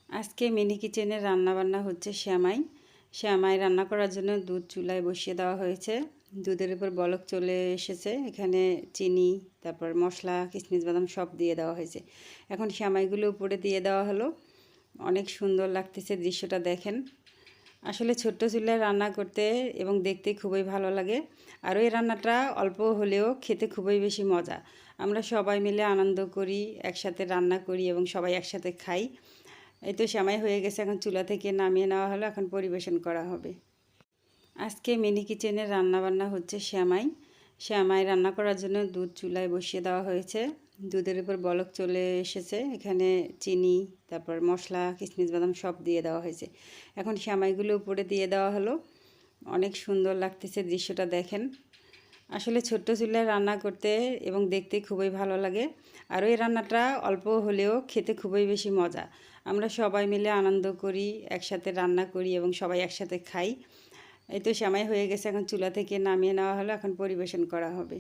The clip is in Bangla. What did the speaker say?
আজকে মিনি কিচেনে রান্না বান্না হচ্ছে শ্যামাই। শ্যামাই রান্না করার জন্য দুধ চুলায় বসিয়ে দেওয়া হয়েছে। দুধের উপর বলক চলে এসেছে। এখানে চিনি, তারপর মশলা, কিশমিশ, বাদাম সব দিয়ে দেওয়া হয়েছে। এখন শ্যামাইগুলো উপরে দিয়ে দেওয়া হলো। অনেক সুন্দর লাগতেছে, দৃশ্যটা দেখেন। আসলে ছোট্ট চুলায় রান্না করতে এবং দেখতে খুবই ভালো লাগে। আর ওই রান্নাটা অল্প হলেও খেতে খুবই বেশি মজা। আমরা সবাই মিলে আনন্দ করি, একসাথে রান্না করি এবং সবাই একসাথে খাই। এই তো সেমাই হয়ে গেছে, এখন চুলা থেকে নামিয়ে নেওয়া হলো, এখন পরিবেশন করা হবে। আজকে মিনি কিচেনে রান্না বান্না হচ্ছে শ্যামাই। শ্যামাই রান্না করার জন্য দুধ চুলায় বসিয়ে দেওয়া হয়েছে। দুধের উপর বলক চলে এসেছে। এখানে চিনি, তারপর মশলা, কিশমিশ, বাদাম সব দিয়ে দেওয়া হয়েছে। এখন শ্যামাইগুলো উপরে দিয়ে দেওয়া হলো। অনেক সুন্দর লাগতেছে, দৃশ্যটা দেখেন। আসলে ছোট্ট চুলায় রান্না করতে এবং দেখতে খুবই ভালো লাগে। আর ওই রান্নাটা অল্প হলেও খেতে খুবই বেশি মজা। আমরা সবাই মিলে আনন্দ করি, একসাথে রান্না করি এবং সবাই একসাথে খাই। এই তো সেমাই হয়ে গেছে, এখন চুলা থেকে নামিয়ে নেওয়া হলো, এখন পরিবেশন করা হবে।